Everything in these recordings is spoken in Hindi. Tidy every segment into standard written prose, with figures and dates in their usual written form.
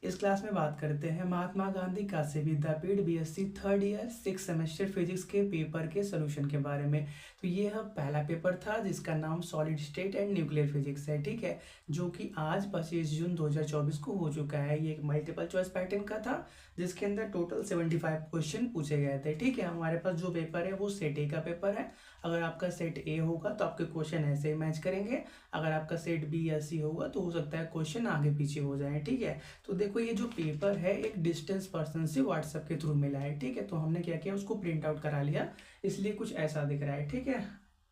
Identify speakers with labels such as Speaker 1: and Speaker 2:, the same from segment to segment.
Speaker 1: इस क्लास में बात करते हैं Mahatma Gandhi Kashi Vidyapith BSc third year 6 semester physics के पेपर के सोल्यूशन के बारे में। तो ये पहला पेपर था जिसका नाम solid state and nuclear physics है, ठीक है, जो कि आज 25 जून 2024 को हो चुका है। ये एक मल्टीपल चॉइस पैटर्न का था जिसके अंदर टोटल 75 क्वेश्चन पूछे गए थे, ठीक है। हमारे पास जो पेपर है वो सेट ए का पेपर है। अगर आपका सेट ए होगा तो आपके क्वेश्चन ऐसे ही मैच करेंगे, अगर आपका सेट बी या सी होगा तो हो सकता है क्वेश्चन आगे पीछे हो जाए, ठीक है। तो देखो ये जो पेपर है एक डिस्टेंस पर्सन से व्हाट्सएप के थ्रू मिला है, ठीक है। तो हमने क्या किया, उसको प्रिंट आउट करा लिया, इसलिए कुछ ऐसा दिख रहा है, ठीक है।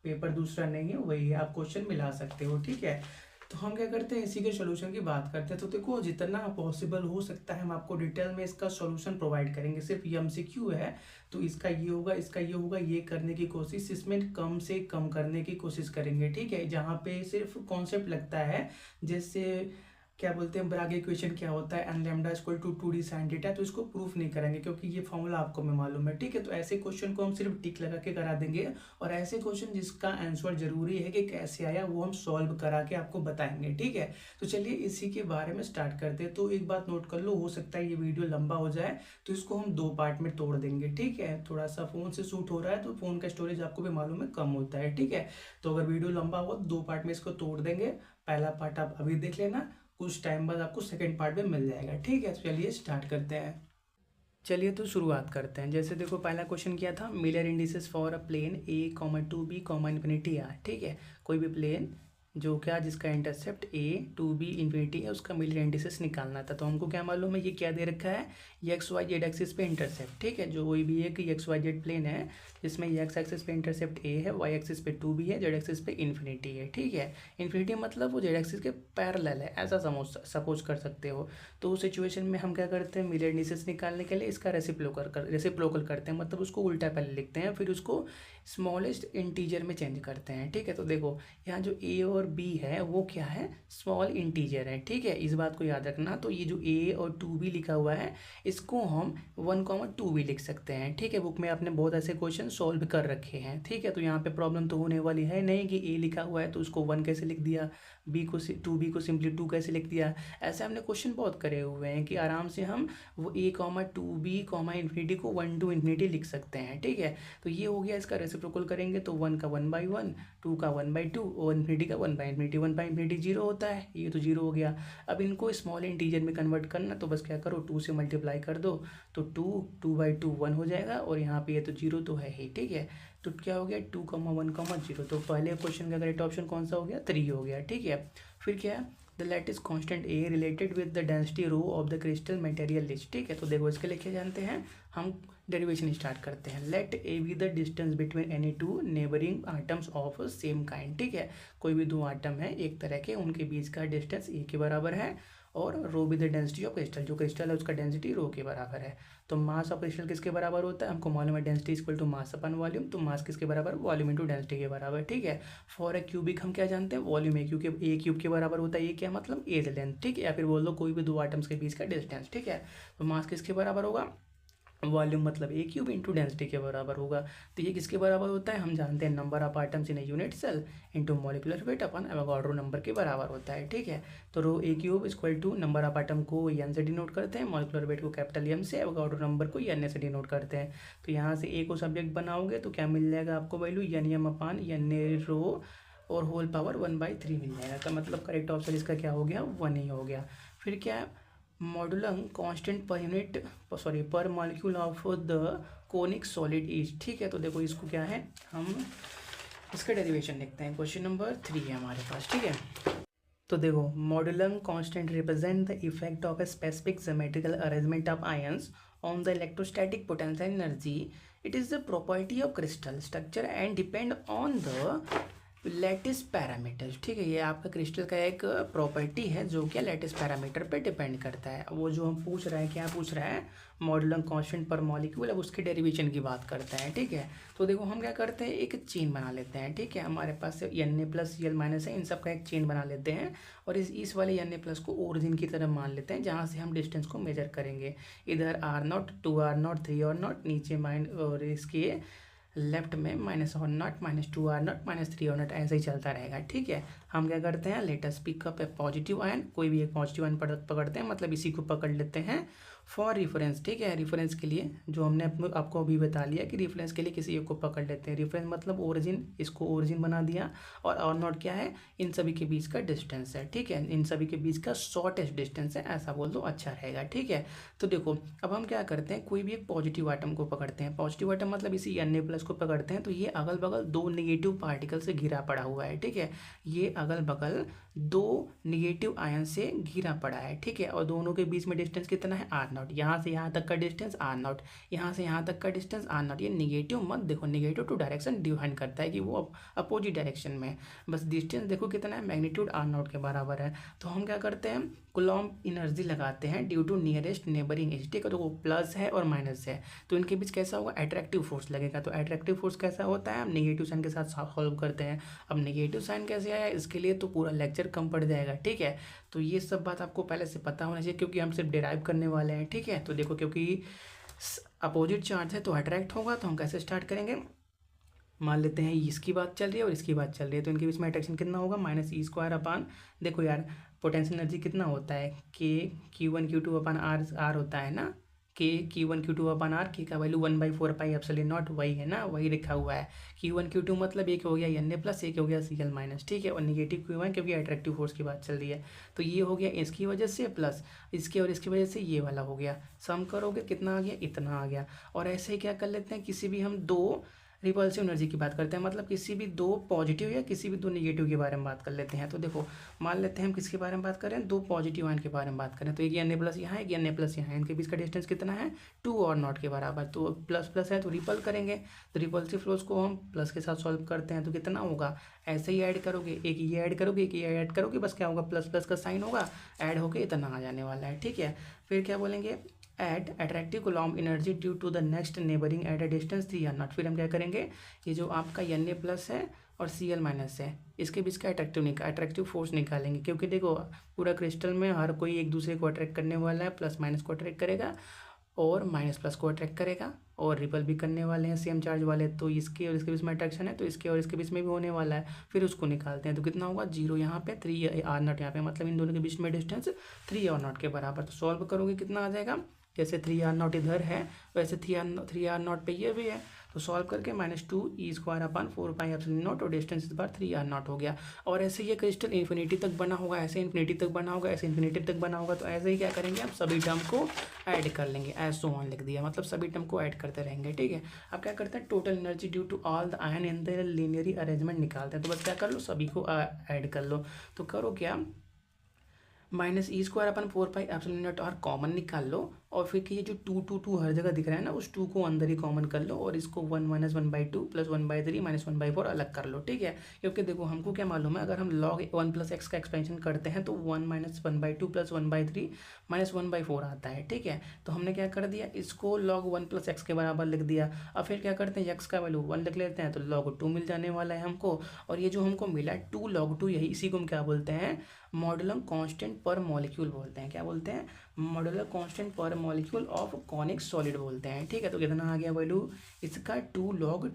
Speaker 1: पेपर दूसरा नहीं है, वही है, आप क्वेश्चन मिला सकते हो, ठीक है। तो हम क्या करते हैं, इसी के सोल्यूशन की बात करते हैं। तो देखो जितना पॉसिबल हो सकता है हम आपको डिटेल में इसका सोल्यूशन प्रोवाइड करेंगे। सिर्फ ये एमसीक्यू है तो इसका ये होगा, इसका ये होगा, ये करने की कोशिश, इसमें कम से कम करने की कोशिश करेंगे, ठीक है। जहाँ पे सिर्फ कॉन्सेप्ट लगता है, जैसे क्या बोलते हैं ब्राग इक्वेशन क्या होता है, n lambda equal to 2d sin theta, तो इसको प्रूफ नहीं करेंगे क्योंकि ये फॉर्मूला आपको मैं मालूम है, ठीक है। तो ऐसे क्वेश्चन को हम सिर्फ टिक लगा के करा देंगे, और ऐसे क्वेश्चन जिसका आंसर जरूरी है कि कैसे आया वो हम सॉल्व करा के आपको बताएंगे, ठीक है। तो चलिए इसी के बारे में स्टार्ट करते हैं। तो एक बात नोट कर लो, हो सकता है ये वीडियो लंबा हो जाए तो इसको हम 2 पार्ट में तोड़ देंगे, ठीक है। थोड़ा सा फोन से शूट हो रहा है तो फोन का स्टोरेज आपको भी मालूम है कम होता है, ठीक है। तो अगर वीडियो लंबा हो 2 पार्ट में इसको तोड़ देंगे। पहला पार्ट आप अभी देख लेना, कुछ टाइम बाद आपको सेकंड पार्ट में मिल जाएगा, ठीक है। तो चलिए स्टार्ट करते हैं। चलिए तो शुरुआत करते हैं। जैसे देखो पहला क्वेश्चन क्या था, Miller indices for a plane a comma 2b comma infinity r, ठीक है। कोई भी प्लेन जो क्या जिसका इंटरसेप्ट a 2b इन्फिनिटी है उसका मिलर इंडिसेस निकालना था। तो हमको क्या मालूम है, ये क्या दे रखा है, ये एक्स वाई जेड एक्सिस पे इंटरसेप्ट, ठीक है। जो कोई भी एक एक्स वाई जेड प्लेन है जिसमें ये एक्स एक्सिस पे इंटरसेप्ट a है, वाई एक्सिस पे 2b है, जेड एक्सिस पे इन्फिनिटी है, ठीक है। इन्फिनिटी मतलब वो जेड एक्सिस के पैरेलल है, ऐसा सपोज कर सकते हो। तो उस सिचुएशन में हम क्या करते हैं, मिलर इंडिसेस निकालने के लिए इसका रेसिप्रोकल करते हैं, मतलब उसको उल्टा पहले लिखते हैं, फिर उसको स्मॉलेस्ट इंटीजर में चेंज करते हैं, ठीक है। तो देखो यहाँ जो a और b है वो क्या है, स्मॉल इंटीजर है, ठीक है। इस बात को याद रखना। तो ये जो a और 2b लिखा हुआ है इसको हम 1,2b लिख सकते हैं, ठीक है। बुक में आपने बहुत ऐसे क्वेश्चन सॉल्व कर रखे हैं, ठीक है। तो यहाँ पे प्रॉब्लम तो होने वाली है नहीं कि a लिखा हुआ है तो उसको 1 कैसे लिख दिया, b को सिंपली 2 कैसे लिख दिया। ऐसे हमने क्वेश्चन बहुत करे हुए हैं कि आराम से हम वो a 2b इन्फिनिटी को 1 to इन्फिनिटी लिख सकते हैं, ठीक है। तो ये हो गया, इसका रेसिप्रोकल करेंगे तो 1 का 1/1, 2 का 1/2 और इन्फिनिटी का 1/इन्फिनिटी। 1/इन्फिनिटी 0 होता है, ये तो 0 हो गया। अब इनको स्मॉल इंटीजर में कन्वर्ट करना तो बस क्या करो, 2 से मल्टीप्लाई कर दो तो 2/2 1 हो जाएगा, और यहाँ पे ये तो 0 तो है ही, ठीक है। तो क्या हो गया 2, 1, 0। तो पहले क्वेश्चन का करेक्ट ऑप्शन कौन सा हो गया, 3 हो गया, ठीक है। फिर क्या है, the lattice constant a related with the density rho of the crystal material list, ठीक है। तो देखो इसके लिखे जानते हैं हम, डेरिवेशन स्टार्ट करते हैं। Let a be the distance between any 2 neighbouring atoms of same kind, ठीक है। कोई भी 2 आटम है एक तरह के, उनके बीच का डिस्टेंस ए के बराबर है, और rho with the density of crystal, जो क्रिस्टल है उसका डेंसिटी रो के बराबर है। तो मास ऑफ क्रिस्टल किसके बराबर होता है, हमको मालूम है density equal to mass upon volume. तो मास किसके बराबर, वॉल्यूम इंटू डेंसिटी के बराबर, ठीक है। फॉर ए क्यूबिक हम क्या जानते हैं, वॉल्यूम ए क्यूब के बराबर होता है। ये क्या मतलब, ए लेंथ, ठीक है। या फिर बोल दो कोई भी 2 आटम्स के बीच का डिस्टेंस, ठीक है। तो मास किसके बराबर होगा, वॉल्यूम मतलब ए क्यूब इंटू डेंसिटी के बराबर होगा। तो ये किसके बराबर होता है, हम जानते हैं number of items in a unit cell into molecular weight upon Avogadro number के बराबर होता है, ठीक है। तो rho a cube equal to number of item को एन से डिनोट करते हैं, मॉलिक्यूलर वेट को कैपिटल एम से, एवोगाड्रो नंबर को एन से डिनोट करते हैं। तो यहाँ से ए को सब्जेक्ट बनाओगे तो क्या मिल जाएगा आपको value, N M upon N A rho और होल पावर 1/3 मिल जाएगा। तो मतलब करेक्ट ऑप्शन इसका क्या हो गया, 1 ही हो गया। फिर क्या है, मॉडुलम कांस्टेंट पर यूनिट पर molecule of the conic solid is, ठीक है। तो देखो इसको क्या है, हम इसका डेरिवेशन लिखते हैं। क्वेश्चन नंबर 3 है हमारे पास, ठीक है। तो देखो Madelung constant represent the effect of a specific geometrical arrangement of ions on the electrostatic potential energy. It is the property of crystal structure and depend on the lattice parameter, ठीक है। ये आपका क्रिस्टल का एक प्रॉपर्टी है जो कि लैटिस पैरामीटर पे डिपेंड करता है। वो जो हम पूछ रहे हैं, क्या पूछ रहा है, मॉडुलम कांस्टेंट पर मॉलिक्यूल, अब उसके डेरिवेशन की बात करते हैं, ठीक है। तो देखो हम क्या करते हैं, एक चेन बना लेते हैं, ठीक है। हमारे पास N A plus C L minus है, इन सब का एक चेन बना लेते हैं, और इस वाले एन ए प्लस को ओरिजिन की तरफ मान लेते हैं जहाँ से हम डिस्टेंस को मेजर करेंगे। इधर R0, 2R0, 3R0, नीचे और इसके लेफ्ट में -R0, -2R0, -3R0, ऐसे ही चलता रहेगा, ठीक है। हम क्या करते हैं, लेट अस पिक अप ए पॉजिटिव आयन, कोई भी एक पॉजिटिव आयन पकड़ते हैं, मतलब इसी को पकड़ लेते हैं फॉर रेफरेंस। ठीक है, रेफरेंस के लिए जो हमने आपको अभी बता लिया कि रेफरेंस के लिए किसी एक को पकड़ लेते हैं। रेफरेंस मतलब ओरिजिन, इसको ओरिजिन बना दिया, और आर नॉट क्या है, इन सभी के बीच का डिस्टेंस है। ठीक है, इन सभी के बीच का शॉर्टेस्ट डिस्टेंस है, ऐसा बोल दो, अच्छा रहेगा। ठीक है, तो देखो अब हम क्या करते हैं, कोई भी एक पॉजिटिव आइटम को पकड़ते हैं। पॉजिटिव आइटम मतलब इसी Na+ को पकड़ते हैं, तो ये अगल बगल दो नेगेटिव पार्टिकल से घिरा पड़ा हुआ है। ठीक है, ये अगल बगल दो नेगेटिव आयन से घिरा पड़ा है। ठीक है, और दोनों के बीच में डिस्टेंस कितना है, R0। यहाँ से यहाँ तक का डिस्टेंस R0, यहाँ से यहाँ तक का डिस्टेंस R0। ये नेगेटिव मत देखो, नेगेटिव टू डायरेक्शन डिफाइन करता है कि वो अपोजिट डायरेक्शन में, बस डिस्टेंस देखो कितना है, मैग्नीट्यूड R0 के बराबर है। तो हम क्या करते हैं, कूलम्ब एनर्जी लगाते हैं due to nearest neighbouring edge. ठीक है, तो वो प्लस है और माइनस है, तो इनके बीच कैसा होगा, अट्रैक्टिव फोर्स लगेगा। तो अट्रैक्टिव फोर्स कैसा होता है, हम नेगेटिव साइन के साथ सॉल्व करते हैं। अब नेगेटिव साइन कैसे आया, इसके लिए तो पूरा लेक्चर कम पड़ जाएगा। ठीक है, तो ये सब बात आपको पहले से पता होना चाहिए, क्योंकि हम सिर्फ डिराइव करने वाले हैं। ठीक है, तो देखो क्योंकि अपोजिट चार्ज है तो अट्रैक्ट होगा, तो हम कैसे स्टार्ट करेंगे, मान लेते हैं इसकी बात चल रही है और इसकी बात चल रही है, तो इनके बीच में अट्रैक्शन कितना होगा, -E² देखो यार पोटेंशियल एनर्जी कितना होता है, Q1Q2/R होता है ना, Q1Q2/R, के का वैल्यू 1/4πε0, वही है ना, वही लिखा हुआ है। Q1Q2 मतलब एक हो गया Na+, एक हो गया Cl-। ठीक है, और निगेटिव क्यों है, क्योंकि अट्रैक्टिव फोर्स की बात चल रही है। तो ये हो गया इसकी वजह से, प्लस इसके और इसकी वजह से ये वाला हो गया, सम करोगे कितना आ गया, इतना आ गया। और ऐसे ही क्या कर लेते हैं, किसी भी हम दो रिपल्सिव एनर्जी की बात करते हैं, मतलब किसी भी दो पॉजिटिव या किसी भी दो नेगेटिव के बारे में बात कर लेते हैं। तो देखो मान लेते हैं हम किसके बारे में बात करें, दो पॉजिटिव आयन के बारे में बात करें, तो एक Na+ यहाँ, एक Na+ यहाँ है, इनके बीच का डिस्टेंस कितना है, 2 और नॉट के बराबर। तो प्लस प्लस है तो रिपल करेंगे, तो रिपल्सिव फोर्स को हम प्लस के साथ सॉल्व करते हैं, तो कितना होगा, ऐसे ही ऐड करोगे, एक ये ऐड करोगे, एक ये ऐड करोगे, बस क्या होगा, प्लस प्लस का साइन होगा, ऐड होके इतना आ जाने वाला है। ठीक है, फिर क्या बोलेंगे, at attractive Coulomb energy due to the next neighbouring at a distance 3R0। फिर हम क्या करेंगे, ये जो आपका Na+ है और Cl- है, इसके बीच का अट्रैक्टिव फोर्स निकालेंगे, क्योंकि देखो पूरा क्रिस्टल में हर कोई एक दूसरे को अट्रैक्ट करने वाला है, प्लस माइनस को अट्रैक्ट करेगा और माइनस प्लस को अट्रैक्ट करेगा, और रिपल भी करने वाले हैं सेम चार्ज वाले, तो इसके और इसके बीच में अट्रैक्शन है, तो इसके और इसके बीच में भी होने वाला है। फिर उसको निकालते हैं, तो कितना होगा, 0 यहाँ पे, 3R0 यहाँ पे, मतलब इन दोनों के बीच में डिस्टेंस 3R0 के बराबर। तो सॉल्व करोगे कितना आ जाएगा, जैसे 3R0 इधर है वैसे 3R0 पे ये भी है, तो सॉल्व करके -2E²/4πε0 और डिस्टेंस इस बार 3R0 हो गया। और ऐसे ये क्रिस्टल इन्फिनिटी तक बना होगा, ऐसे इन्फिनिटी तक बना होगा, ऐसे इन्फिनिटी तक बना होगा। तो ऐसे ही क्या करेंगे, आप सभी टर्म को ऐड कर लेंगे, एज सो ऑन लिख दिया, मतलब सभी टर्म को ऐड करते रहेंगे। ठीक है, अब क्या करते हैं, total energy due to all the ion in the linearly arrangement निकालते हैं। तो बस क्या कर लो, सभी को ऐड कर लो। तो करो क्या, -E²/4πε0 और कॉमन निकाल लो, और फिर कि ये जो 2 2 2 हर जगह दिख रहा है ना, उस 2 को अंदर ही कॉमन कर लो, और इसको 1 - 1/2 + 1/3 - 1/4 अलग कर लो। ठीक है, क्योंकि देखो हमको क्या मालूम है, अगर हम log 1 + x का एक्सपेंशन करते हैं तो 1 - 1/2 + 1/3 - 1/4 आता है। ठीक है, तो हमने क्या कर दिया, इसको log 1 + x के बराबर लिख दिया। अब फिर क्या करते हैं, x का वैल्यू 1 लिख लेते हैं, तो log 2 मिल जाने वाला है हमको। और ये जो हमको मिला 2 log 2, यही इसी को हम क्या बोलते हैं, मॉडुलम कांस्टेंट पर मॉलिक्यूल बोलते हैं। क्या बोलते हैं, मॉडुलर कांस्टेंट पर मॉलिक्यूल ऑफ कॉनिक सॉलिड बोलते हैं। ठीक है, तो कितना आ गया वैल्यू इसका, 2 log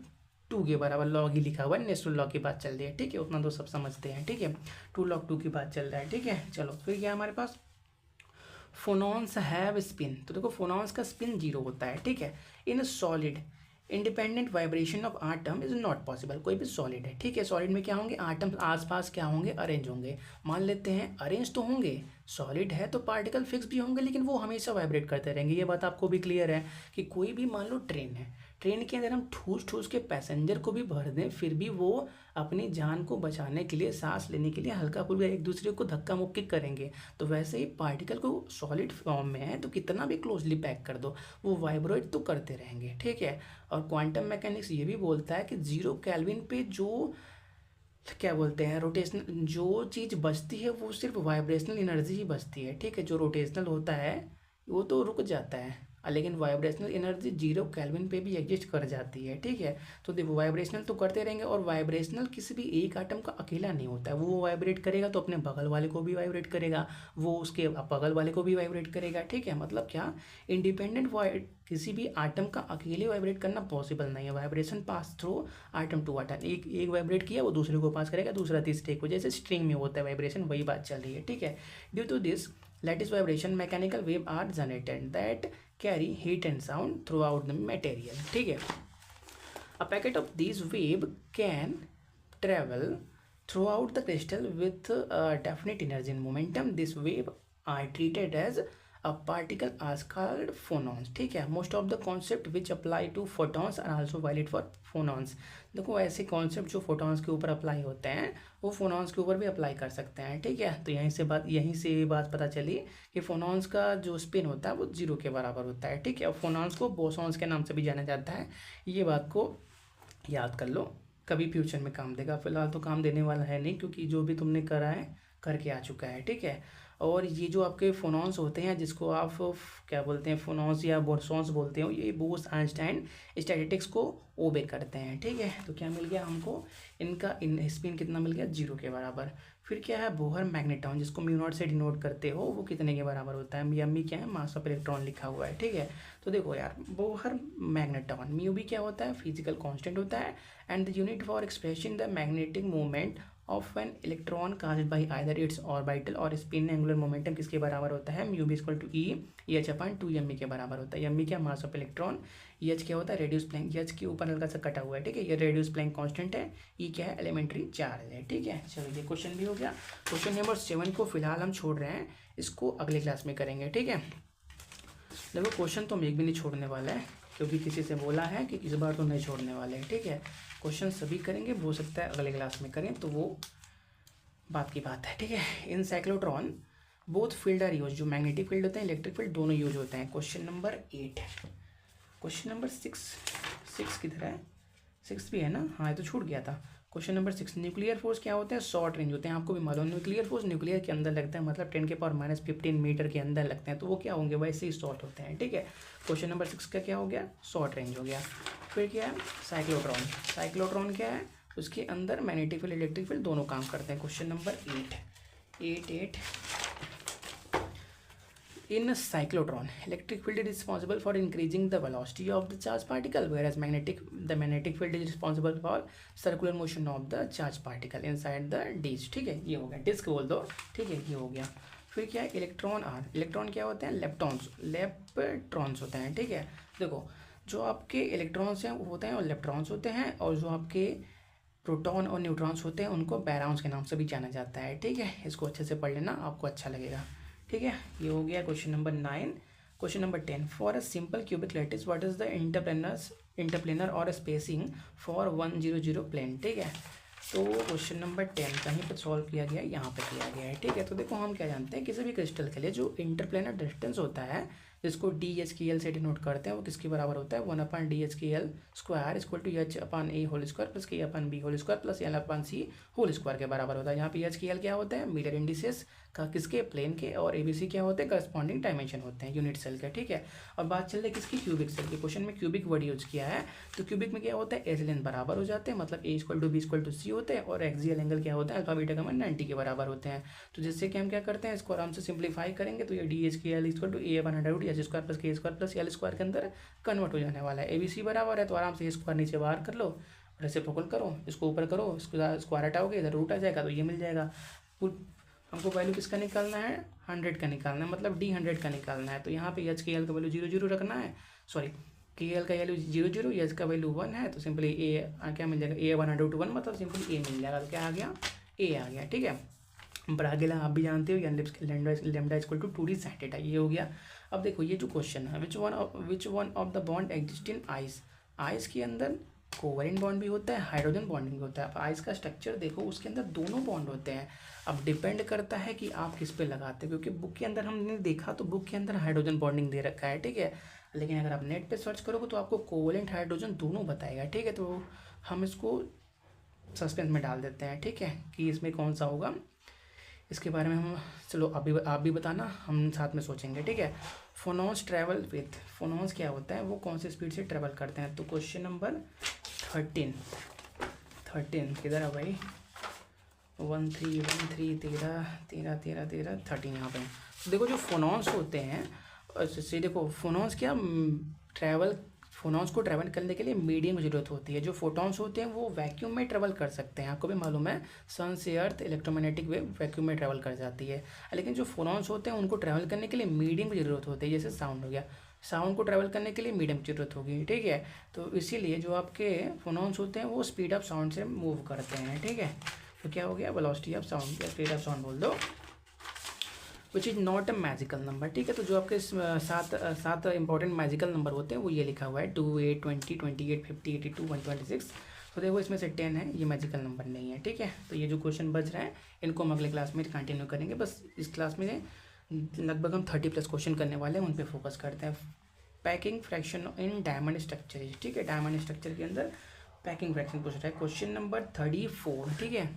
Speaker 1: 2 के बराबर, लॉग ही लिखा हुआ है, नेचुरल लॉग की बात चल रही है। ठीक है, उतना तो सब समझते हैं। ठीक है, 2 log 2 की बात चल रहा है। ठीक है, चलो फिर क्या हमारे पास, फोनॉन्स हैव स्पिन। तो देखो फोनॉन्स का स्पिन 0 होता है। ठीक है, in solid independent vibration of atom is not possible. कोई भी सॉलिड है, ठीक है, सॉलिड में क्या होंगे, आटम आसपास क्या होंगे, अरेंज होंगे। मान लेते हैं अरेंज तो होंगे, सॉलिड है तो पार्टिकल फिक्स भी होंगे, लेकिन वो हमेशा वाइब्रेट करते रहेंगे। ये बात आपको भी क्लियर है कि कोई भी मान लो ट्रेन है, ट्रेन के अंदर हम ठूस ठूस के पैसेंजर को भी भर दें, फिर भी वो अपनी जान को बचाने के लिए, सांस लेने के लिए हल्का फुल्का एक दूसरे को धक्का मुक्की करेंगे। तो वैसे ही पार्टिकल को सॉलिड फॉर्म में है तो कितना भी क्लोजली पैक कर दो, वो वाइब्रेट तो करते रहेंगे। ठीक है, और क्वांटम मैकेनिक्स ये भी बोलता है कि 0 केल्विन पे जो क्या बोलते हैं, रोटेशनल जो चीज़ बचती है वो सिर्फ वाइब्रेशनल एनर्जी ही बचती है। ठीक है, जो रोटेशनल होता है वो तो रुक जाता है, लेकिन वाइब्रेशनल एनर्जी 0 केल्विन पे भी एग्जिस्ट कर जाती है, ठीक है। तो देखो वाइब्रेशनल तो करते रहेंगे, और वाइब्रेशनल किसी भी एक आटम का अकेला नहीं होता है, वो वाइब्रेट करेगा तो अपने बगल वाले को भी वाइब्रेट करेगा, वो उसके बगल वाले को भी वाइब्रेट करेगा, ठीक है। मतलब क्या, इंडिपेंडेंट किसी भी आटम का अकेले वाइब्रेट करना पॉसिबल नहीं है। Vibration pass through atom to atom, एक वाइब्रेट किया वो दूसरे को पास करेगा, दूसरा तीसरे को, जैसे स्ट्रिंग में होता है वाइब्रेशन, वही बात चल रही है, ठीक है। Due to this lattice vibration mechanical wave are generated that carry heat and sound throughout the material, ठीक है। A packet of these wave can travel throughout the crystal with a definite energy and momentum. This wave are treated as a particle as called phonons, ठीक है। Most of the concept which apply to photons are also valid for phonons। देखो ऐसे कॉन्सेप्ट जो फोटॉन्स के ऊपर अप्लाई होते हैं वो फोनॉन्स के ऊपर भी अप्लाई कर सकते हैं, ठीक है। तो यहीं से ये बात पता चली कि फोनॉन्स का जो स्पिन होता है वो 0 के बराबर होता है, ठीक है। और फोनॉन्स को बोसॉन्स के नाम से भी जाना जाता है, ये बात को याद कर लो, कभी फ्यूचर में काम देगा। फिलहाल तो काम देने वाला है नहीं, क्योंकि जो भी तुमने करा है करके आ चुका है, ठीक है। और ये जो आपके फोनॉन्स होते हैं, जिसको आप क्या बोलते हैं, फोनॉन्स या बोसॉन्स बोलते हो, ये बोस आइंस्टाइन स्टैटिस्टिक्स को ओबे करते हैं, ठीक है। तो क्या मिल गया हमको, इनका स्पिन कितना मिल गया, 0 के बराबर। फिर क्या है, बोहर मैग्नेट्रॉन, जिसको म्यू नॉट से डिनोट करते हो, वो कितने के बराबर होता है, एम क्या है, मास ऑफ इलेक्ट्रॉन लिखा हुआ है, ठीक है। तो देखो यार, बोहर मैग्नेट्रॉन, म्यू भी क्या होता है, फिजिकल कांस्टेंट होता है, and the unit for expressing the magnetic movement of an electron caused by either its orbital और स्पिन एंगुलर मोमेंटम किसके बराबर होता है, mu B equal to e h upon 2 m के बराबर होता है। एम क्या, मास ऑफ इलेक्ट्रॉन, एच क्या होता है, रेडियस प्लैंक, एच के ऊपर हल्का सा कटा हुआ है, ठीक है, ये रेडियस प्लैंक कांस्टेंट है, ई क्या है, एलिमेंट्री चार्ज है, ठीक है। चलो ये क्वेश्चन भी हो गया। क्वेश्चन नंबर 7 को फिलहाल हम छोड़ रहे हैं, इसको अगले क्लास में करेंगे, ठीक है। देखो क्वेश्चन तो हम एक भी नहीं छोड़ने वाला है, क्योंकि किसी से बोला है कि इस बार तो नहीं छोड़ने वाले हैं, ठीक है। क्वेश्चन सभी करेंगे, हो सकता है अगले क्लास में करें, तो वो बात की बात है, ठीक है। In cyclotron both field are use, जो मैग्नेटिक फील्ड होते हैं, इलेक्ट्रिक फील्ड, दोनों यूज होते हैं। क्वेश्चन नंबर 8, क्वेश्चन नंबर 6 किधर है, 6 भी है ना, हाँ ये तो छूट गया था। क्वेश्चन नंबर 6, न्यूक्लियर फोर्स क्या होते हैं, शॉर्ट रेंज होते हैं, आपको भी मालूम। न्यूक्लियर फोर्स न्यूक्लियर के अंदर लगता है, मतलब 10⁻⁻15 मीटर के अंदर लगते हैं, तो वो क्या होंगे, वैसे ही शॉर्ट होते हैं, ठीक है। क्वेश्चन नंबर 6 का क्या हो गया, शॉर्ट रेंज हो गया। फिर क्या है, साइक्लोट्रॉन, साइक्लोट्रॉन क्या है, उसके अंदर मैग्नेटिक फील्ड इलेक्ट्रिक फील्ड दोनों काम करते हैं। Question number 8 in cyclotron electric field is responsible for increasing the velocity of the charged particle, whereas the magnetic field is responsible for circular motion of the charged particle inside the disk, ठीक है। ये हो गया, डिस्क बोल दो, ठीक है, ये हो गया। फिर क्या है, इलेक्ट्रॉन आर, इलेक्ट्रॉन क्या होते हैं, लेप्ट्रॉन्स होते हैं, ठीक है। देखो जो आपके इलेक्ट्रॉन्स हैं वो होते हैं और लेप्ट्रॉन्स होते हैं, और जो आपके प्रोटॉन और न्यूट्रॉन्स होते हैं उनको बैरॉन्स के नाम से भी जाना जाता है, ठीक है। इसको अच्छे से पढ़ लेना, आपको अच्छा लगेगा, ठीक है। ये हो गया question number 9। Question number 10, for a simple cubic lattice what is the interplanar और स्पेसिंग फॉर 100 प्लेन, ठीक है। तो क्वेश्चन नंबर 10 कहीं पर सॉल्व किया गया, यहाँ पे किया गया है, ठीक है। तो देखो हम क्या जानते हैं, किसी भी क्रिस्टल के लिए जो इंटरप्लेनर डिस्टेंस होता है, जिसको DH/L से डिनोट करते हैं, वो किसके बराबर होता है, 1/DH/L square equal to H/A whole square plus K/B whole square plus L/C whole square के बराबर होता है। यहाँ पे H/L क्या होता है, मीटर इंडिसेस का, किसके, प्लेन के, और ABC क्या होते हैं, करस्पॉन्डिंग डायमेंशन होते हैं यूनिट सेल के, ठीक है। और बात चल रही है किसकी, क्यूबिक सेल की। क्वेश्चन में क्यूबिक वर्ड यूज किया है, तो क्यूबिक में क्या होता है, एज लेंथ बराबर हो जाते हैं, मतलब A=B=C होते हैं, और एक्सियल एंगल क्या होता है, अल्फा बीटा का मान 90 के बराबर होते हैं। तो जिससे कि हम क्या करते हैं, इसको आराम से सिंप्लीफाई करेंगे, तो ये DH/L = A/√H² + K² + L² के अंदर कन्वर्ट हो जाने वाला है। ABC बराबर है, तो आराम से स्क्वायर नीचे बाहर कर लो, रेसिप्रोकल करो, इसको ऊपर करो, इसको स्क्वायर हटाओगे, इधर रूट आ जाएगा, तो ये मिल जाएगा। हमको वैल्यू किसका निकालना है, 100 का निकालना है, मतलब D100 का निकालना है। तो यहाँ पे H/L का वैल्यू 0 रखना है, सॉरी KL का वैल्यू 0 H का वैल्यू 1 है, तो सिंपली A क्या मिल जाएगा, A/√1, मतलब सिंपली A मिल जाएगा। तो क्या आ गया, A आ गया, ठीक है। ब्रागेला आप भी जानते हो, या लैम्डा = 2D sin θ, ये हो गया। अब देखो ये जो क्वेश्चन है, which one of the bond exist in ice, ice के अंदर कोवेलेंट बॉन्ड भी होता है, हाइड्रोजन बॉन्डिंग भी होता है। अब आइस का स्ट्रक्चर देखो, उसके अंदर दोनों बॉन्ड होते हैं। अब डिपेंड करता है कि आप किस पे लगाते हो, क्योंकि बुक के अंदर हमने देखा तो बुक के अंदर हाइड्रोजन बॉन्डिंग दे रखा है, ठीक है। लेकिन अगर आप नेट पे सर्च करोगे तो आपको कोवेलेंट हाइड्रोजन दोनों बताएगा, ठीक है। तो हम इसको सस्पेंस में डाल देते हैं, ठीक है, कि इसमें कौन सा होगा। इसके बारे में हम, चलो आप भी बताना, हम साथ में सोचेंगे, ठीक है। फोनॉन्स ट्रैवल विथ, फोनॉन्स क्या होता है, वो कौन से स्पीड से ट्रैवल करते हैं। तो क्वेश्चन नंबर 13 किधर है भाई, 13 13 यहाँ पे। तो देखो जो फोनॉन्स होते हैं, से देखो फोनॉन्स क्या ट्रैवल, फोनॉन्स को ट्रैवल करने के लिए मीडियम की जरूरत होती है। जो फोटॉन्स होते हैं वो वैक्यूम में ट्रैवल कर सकते हैं, आपको भी मालूम है, सन से अर्थ इलेक्ट्रोमैग्नेटिक वेव वैक्यूम में ट्रैवल कर जाती है। लेकिन जो फोनॉन्स होते हैं उनको ट्रैवल करने के लिए मीडियम की जरूरत होती है, जैसे साउंड हो गया, साउंड को ट्रैवल करने के लिए मीडियम की जरूरत होगी, ठीक है। तो इसीलिए जो आपके फोनॉन्स होते हैं वो स्पीड ऑफ साउंड से मूव करते हैं, ठीक है। तो क्या हो गया, वेलोसिटी ऑफ साउंड या स्पीड ऑफ साउंड बोल दो, which is not a magical number, ठीक है। तो जो आपके सात इंपॉर्टेंट मैजिकल नंबर होते हैं वो ये लिखा हुआ है 2, 8, 20, 28, 50, 82, 126। तो देखो इसमें से 10 है, ये मैजिकल नंबर नहीं है, ठीक है। तो ये जो क्वेश्चन बच रहे हैं इनको हम अगले क्लास में कंटिन्यू करेंगे। बस इस क्लास में लगभग हम 30+ क्वेश्चन करने वाले हैं, उन पर फोकस करते हैं। Packing fraction in diamond structure, ठीक है। डायमंड स्ट्रक्चर के अंदर पैकिंग फ्रैक्शन पूछ रहा है, क्वेश्चन नंबर 34, ठीक है।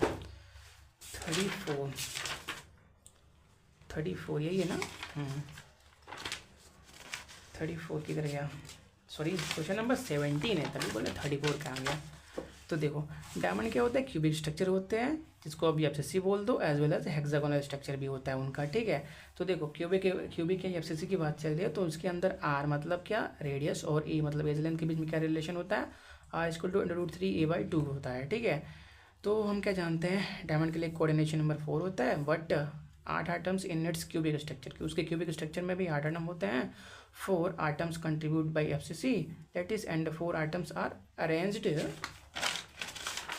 Speaker 1: 34 यही है ना, 34 किधर गया, सॉरी क्वेश्चन नंबर 17 है, तभी बोले 34 कहाँ गया। तो देखो डायमंड क्या होता है, क्यूबिक स्ट्रक्चर होते हैं, जिसको अभी एफसीसी बोल दो, as well as hexagonal structure भी होता है उनका, ठीक है। तो देखो क्यूबिक या एफसीसी की बात चल रही है, तो उसके अंदर आर मतलब क्या, रेडियस, और ए मतलब एज लेंथ के बीच में क्या रिलेशन होता है, आर इक्वल टू √3a/2 होता है, ठीक है। तो हम क्या जानते हैं, डायमंड के लिए कोऑर्डिनेशन नंबर 4 होता है, but 8 atoms in its cubic structure, उसके क्यूबिक स्ट्रक्चर में भी 8 आइटम होते हैं। 4 atoms contribute by FCC, that is, and 4 atoms are arranged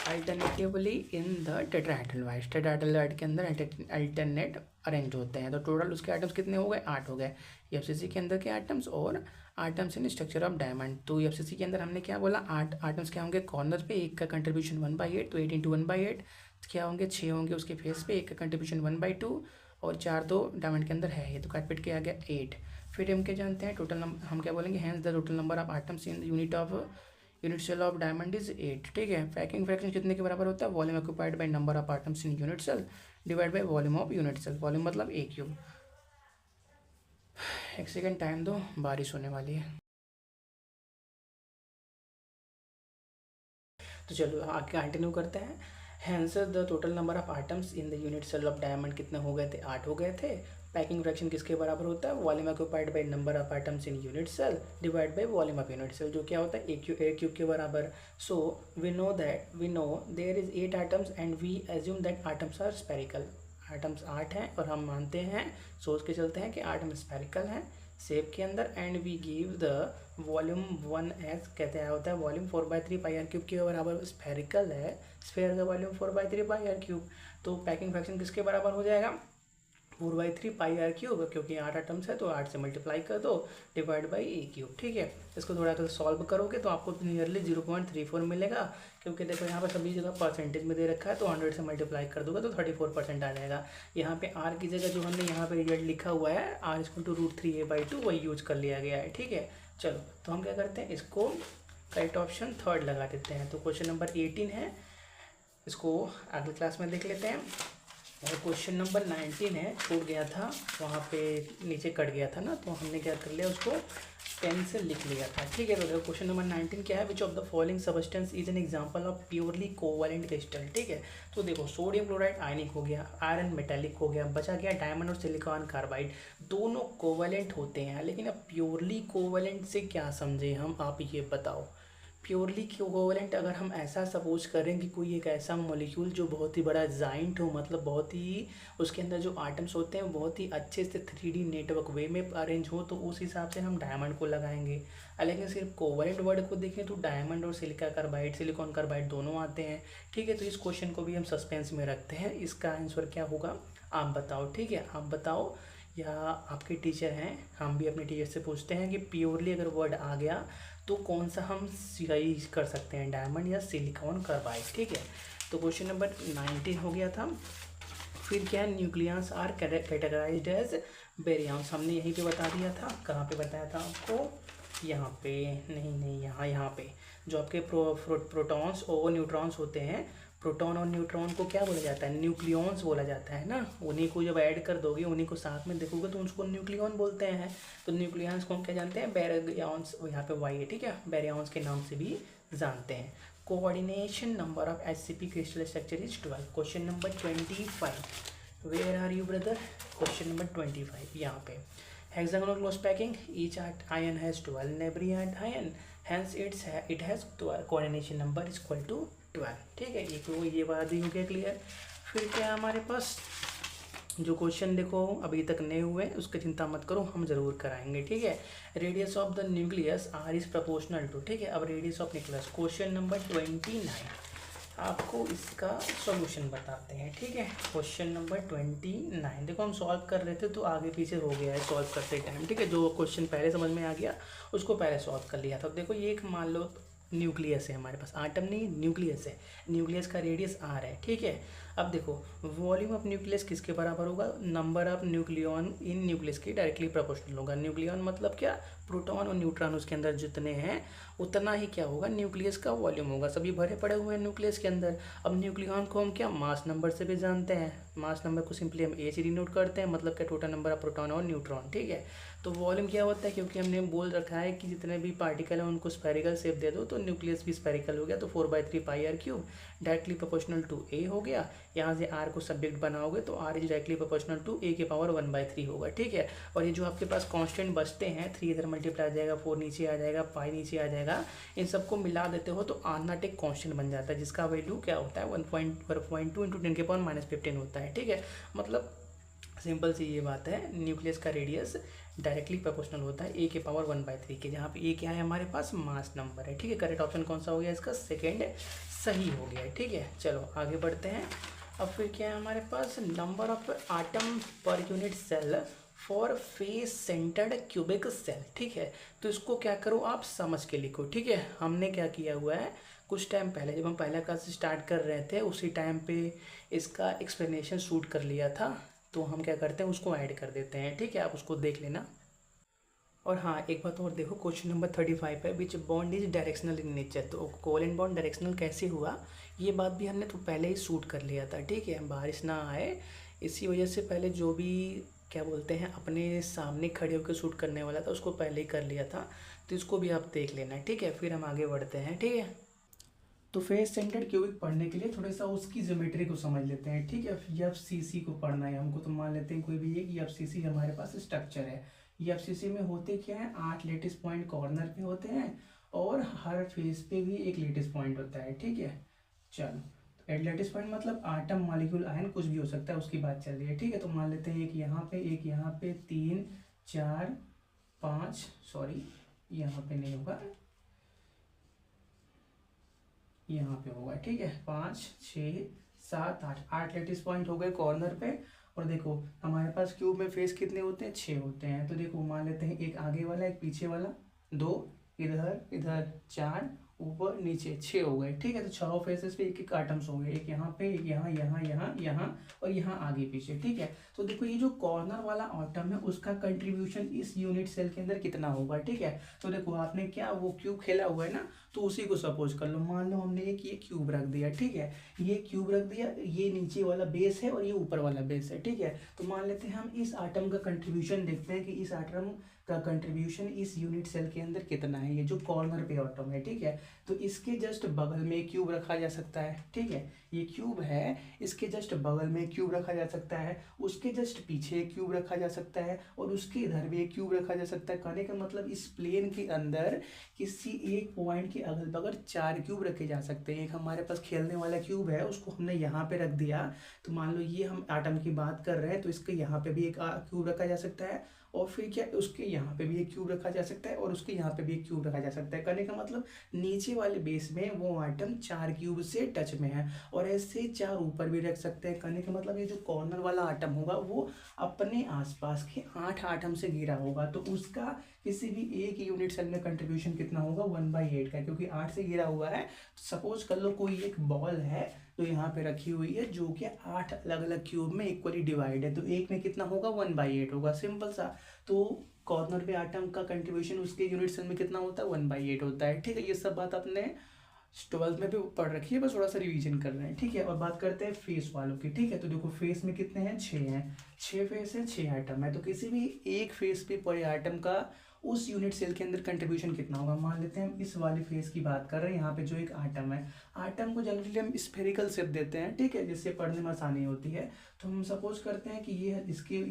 Speaker 1: alternatively in the tetrahedral voids, tetrahedral voids के अंदर अल्टरनेट अरेंज होते हैं। तो टोटल उसके आइटम्स कितने हो गए, 8 हो गए एफसीसी के अंदर के आइटम्स, और items in structure of diamond. तो एफसीसी के अंदर हमने क्या बोला, 8 आइटम्स क्या होंगे कॉर्नर पे, एक का कंट्रीब्यूशन 1/8, तो 8 × 1/8 क्या होंगे, 6 होंगे उसके फेस पे, एक का कंट्रीब्यूशन 1/2, और 4 तो डायमंड के अंदर है ये, तो काट पीट के आ गया 8। फिर हम क्या जानते हैं, टोटल नंबर हम क्या बोलेंगे, hence the total number of items in unit cell of diamond is 8, ठीक है। पैकिंग फ्रैक्शन कितने के बराबर होता है, volume occupied by number of items in unit cell divide by volume of unit cell, volume मतलब A³ 1 सेकेंड टाइम दो, बारिश होने वाली है। तो चलो आगे कंटिन्यू करते हैं। Hence the total number of items in the unit cell of diamond कितने हो गए थे, 8 हो गए थे। पैकिंग फ्रैक्शन किसके बराबर होता है, volume occupied by number of items in unit cell divide by volume of unit cell, जो क्या होता है A³ के बराबर। So we know there is 8 atoms and we assume that atoms are spherical, atoms 8 हैं और हम मानते हैं, सोच के चलते हैं कि आइटम स्पेरिकल हैं शेप के अंदर, and we give the volume 1 एज, कहते हैं होता है वॉल्यूम 4/3 πr³ के बराबर, स्फेरिकल है, स्फेयर का वॉल्यूम 4/3 πr³। तो पैकिंग फ्रैक्शन किसके बराबर हो जाएगा, 4/3 πr³, क्योंकि 8 आइटम्स है तो 8 से मल्टीप्लाई कर दो, डिवाइड बाई A³, ठीक है। इसको थोड़ा सा सॉल्व करोगे तो आपको नियरली 0.34 मिलेगा, क्योंकि देखो यहाँ पर सभी जगह परसेंटेज में दे रखा है, तो 100 से मल्टीप्लाई कर दोगे तो 34% आ जाएगा। यहाँ पे R की जगह जो हमने यहाँ पे रिजल्ट लिखा हुआ है, R = √3a/2, वही यूज कर लिया गया है, ठीक है। चलो तो हम क्या करते हैं, इसको करेक्ट ऑप्शन 3rd लगा देते हैं। तो क्वेश्चन नंबर 18 है, इसको अगले क्लास में देख लेते हैं। और क्वेश्चन नंबर 19 है, छूट गया था वहाँ पे, नीचे कट गया था ना, तो हमने क्या कर लिया, उसको पेन से लिख लिया था, ठीक है। तो देखो क्वेश्चन नंबर 19 क्या है, which of the following substance is an example of purely covalent crystal, ठीक है। तो देखो सोडियम क्लोराइड आयनिक हो गया, आयरन मेटालिक हो गया, बचा गया डायमंड और सिलिकॉन कार्बाइड, दोनों कोवैलेंट होते हैं। लेकिन अब प्योरली कोवैलेंट से क्या समझे हम, आप ये बताओ। प्योरली कोवैलेंट अगर हम ऐसा सपोज करें कि कोई एक ऐसा मॉलिक्यूल जो बहुत ही बड़ा जाइंट हो, मतलब बहुत ही उसके अंदर जो आइटम्स होते हैं बहुत ही अच्छे से 3D नेटवर्क वे में अरेंज हो, तो उस हिसाब से हम डायमंड को लगाएंगे। लेकिन सिर्फ कोवैलेंट वर्ड को देखें तो डायमंड और सिलिकॉन कार्बाइड दोनों आते हैं, ठीक है। तो इस क्वेश्चन को भी हम सस्पेंस में रखते हैं, इसका आंसर क्या होगा आप बताओ, ठीक है। आप बताओ या आपके टीचर हैं, हम भी अपने टीचर से पूछते हैं कि प्योरली अगर वर्ड आ गया तो कौन सा हम सही कर सकते हैं, डायमंड या सिलिकॉन कार्बाइड, ठीक है। तो क्वेश्चन नंबर 19 हो गया था। फिर क्या है, न्यूक्लियस आर कैटेगराइज्ड एज बेरियम्स, हमने यहीं पे बता दिया था, कहाँ पे बताया था आपको, यहाँ पे नहीं यहाँ पे जो आपके प्रोटॉन्स और न्यूट्रॉन्स होते हैं प्रोटॉन और न्यूट्रॉन को क्या बोला जाता है, न्यूक्लियॉन्स बोला जाता है ना। उन्हीं को जब ऐड कर दोगे, उन्हीं को साथ में देखोगे तो उसको न्यूक्लियॉन बोलते हैं। तो न्यूक्लियॉन्स को हम क्या जानते हैं, बैरियॉन्स, यहाँ पे वाई है, ठीक है, बैरियॉन्स के नाम से भी जानते हैं। Coordination number of HCP crystal structure is 12। Question number 25, where are you brother, question number 25 यहाँ पे। Hexagonal close packing, each ion has 12 neighboring ion, hence it has 12 coordination number is equal to 12। ठीक है, ये बात ही हो गया क्लियर। फिर क्या हमारे पास जो क्वेश्चन देखो अभी तक नहीं हुए उसकी चिंता मत करो, हम जरूर कराएंगे, ठीक है। Radius of the nucleus R is proportional to, ठीक है। अब radius of nucleus, question number 29, आपको इसका सॉल्यूशन बताते हैं, ठीक है। क्वेश्चन नंबर 29 देखो हम सॉल्व कर रहे थे तो आगे पीछे हो गया है सॉल्व करते टाइम, ठीक है। जो क्वेश्चन पहले समझ में आ गया उसको पहले सॉल्व कर लिया था। देखो ये एक मान लो न्यूक्लियस है हमारे पास, आटम नहीं न्यूक्लियस है, न्यूक्लियस का रेडियस R है, ठीक है। अब देखो वॉल्यूम ऑफ न्यूक्लियस किसके बराबर होगा, number of nucleon in nucleus के डायरेक्टली प्रोपोर्शनल होगा। न्यूक्लियॉन मतलब क्या, प्रोटॉन और न्यूट्रॉन उसके अंदर जितने हैं उतना ही क्या होगा, न्यूक्लियस का वॉल्यूम होगा। सभी भरे पड़े हुए हैं न्यूक्लियस के अंदर। अब न्यूक्लियॉन को हम क्या मास नंबर से भी जानते हैं, मास नंबर को सिंपली हम A से डिनोट करते हैं, मतलब क्या टोटल नंबर ऑफ प्रोटॉन और न्यूट्रॉन, ठीक है। तो वॉल्यूम क्या होता है, क्योंकि हमने बोल रखा है कि जितने भी पार्टिकल हैं उनको स्फेरिकल शेप दे दो, तो न्यूक्लियस भी स्फेरिकल हो गया, तो 4/3 πr³ directly proportional to A हो गया। यहाँ से R को सब्जेक्ट बनाओगे तो R is directly proportional to A के पावर 1/3 होगा, ठीक है। और ये जो आपके पास कांस्टेंट बचते हैं, 3 इधर मल्टीप्लाई आ जाएगा, 4 नीचे आ जाएगा, पाई नीचे आ जाएगा, इन सबको मिला देते हो तो R नॉट एक कांस्टेंट बन जाता है, जिसका वैल्यू क्या होता है 1.2 इंटू 10 के पावर -15 होता है, ठीक है। मतलब सिंपल सी ये बात है, न्यूक्लियस का रेडियस डायरेक्टली प्रोपोर्शनल होता है A के पावर 1/3 के, जहाँ पे A क्या है हमारे पास, मास नंबर है, ठीक है। करेक्ट ऑप्शन कौन सा हो गया इसका, सेकेंड सही हो गया है, ठीक है। चलो आगे बढ़ते हैं। अब फिर क्या है हमारे पास, number of atom per unit cell for face centred cubic cell, ठीक है। तो इसको क्या करो आप समझ के लिखो, ठीक है। हमने क्या किया हुआ है, कुछ टाइम पहले जब हम पहला क्लास स्टार्ट कर रहे थे उसी टाइम पे इसका एक्सप्लेनेशन शूट कर लिया था, तो हम क्या करते हैं उसको ऐड कर देते हैं, ठीक है। आप उसको देख लेना। और हाँ एक बात और देखो, क्वेश्चन नंबर 35 है, विच bond is directional in nature. तो कोवेलेंट बॉन्ड डायरेक्शनल कैसे हुआ, ये बात भी हमने तो पहले ही शूट कर लिया था, ठीक है। बारिश ना आए इसी वजह से पहले जो भी क्या बोलते हैं अपने सामने खड़े होकर शूट करने वाला था उसको पहले ही कर लिया था, तो इसको भी आप देख लेना, ठीक है। फिर हम आगे बढ़ते हैं, ठीक है। तो फेस सेंटर्ड क्यूबिक पढ़ने के लिए थोड़ा सा उसकी ज्योमेट्री को समझ लेते हैं, ठीक है। EFCC को पढ़ना है हमको, तो मान लेते हैं कोई भी एक EFCC हमारे पास स्ट्रक्चर है। EFCC में होते क्या है, 8 लेटेस्ट पॉइंट कॉर्नर पे होते हैं और हर फेस पे भी एक लेटेस्ट पॉइंट होता है, ठीक है। चलो लेटेस्ट पॉइंट मतलब आटम मॉलिक्यूल आयन कुछ भी हो सकता है, उसकी बात चल रही है, ठीक है। तो मान लेते हैं एक यहाँ पे, एक यहाँ पे, 3 4 5, सॉरी यहाँ पे नहीं होगा, यहाँ पे होगा, ठीक है। 5 6 7 8 लेटेस्ट पॉइंट हो गए कॉर्नर पे। और देखो हमारे पास क्यूब में फेस कितने होते हैं, 6 होते हैं। तो देखो मान लेते हैं एक आगे वाला, एक पीछे वाला, 2 इधर इधर, 4 ऊपर नीचे, 6 हो गए, ठीक है। तो 6 फेसेस पे एक एक आटम्स हो गए, एक यहाँ पे, एक यहाँ यहाँ यहाँ यहाँ और यहाँ आगे पीछे, ठीक है। तो देखो ये जो कॉर्नर वाला आटम है उसका कंट्रीब्यूशन इस यूनिट सेल के अंदर कितना होगा, ठीक है। तो देखो आपने क्या वो क्यूब खेला हुआ है ना, तो उसी को सपोज कर लो, मान लो हमने एक ये क्यूब रख दिया, ठीक है। ये क्यूब रख दिया, ये नीचे वाला बेस है और ये ऊपर वाला बेस है, ठीक है। तो मान लेते हैं हम इस आटम का कंट्रीब्यूशन देखते हैं कि इस आटम का कंट्रीब्यूशन इस यूनिट सेल के अंदर कितना है, ये जो कॉर्नर पे आटम है, ठीक है। तो इसके जस्ट बगल में एक क्यूब रखा जा सकता है, ठीक है। ये क्यूब है, इसके जस्ट बगल में एक क्यूब रखा जा सकता है, उसके जस्ट पीछे एक क्यूब रखा जा सकता है और उसके इधर भी एक क्यूब रखा जा सकता है। कहने का मतलब इस प्लेन के अंदर किसी एक पॉइंट के अगल बगल 4 क्यूब रखे जा सकते हैं। एक हमारे पास खेलने वाला क्यूब है, उसको हमने यहाँ पे रख दिया, तो मान लो ये हम आटम की बात कर रहे हैं, तो इसके यहाँ पे भी एक क्यूब रखा जा सकता है और फिर क्या उसके यहाँ पे भी एक क्यूब रखा जा सकता है और उसके यहाँ पे भी एक क्यूब रखा जा सकता है। कहने का मतलब नीचे वाले बेस में वो आइटम 4 क्यूब से टच में है और ऐसे 4 ऊपर भी रख सकते हैं। कहने का मतलब ये जो कॉर्नर वाला आइटम होगा वो अपने आसपास के 8 आइटम से घिरा होगा, तो उसका किसी भी एक यूनिट सेल में कंट्रीब्यूशन कितना होगा 1/8 का, क्योंकि 8 से घिरा हुआ है। सपोज कर लो कोई एक बॉल है तो यहाँ पे रखी हुई है जो कि 8 अलग अलग क्यूब में इक्वली डिवाइड है, तो एक में कितना होगा 1/8 होगा, सिंपल सा। तो कॉर्नर पे आटम का कंट्रीब्यूशन उसके यूनिट सेल में कितना होता है 1/8 होता है, ठीक है। ये सब बात अपने ट्वेल्थ में भी पढ़ रखी है, बस थोड़ा सा रिवीजन कर रहे हैं, ठीक है। और बात करते हैं फेस वालों की, ठीक है। तो देखो फेस में कितने हैं, 6 हैं, 6 फेस है, 6 आइटम है। तो किसी भी एक फेस पे पड़े आइटम का उस यूनिट सेल के अंदर कंट्रीब्यूशन कितना होगा। मान लेते हैं हम इस वाले फेस की बात कर रहे हैं, यहाँ पे जो एक आइटम है, आइटम को जनरली हम स्फेरिकल शेप देते हैं, ठीक है, जिससे पढ़ने में आसानी होती है। तो हम सपोज करते हैं कि ये इसके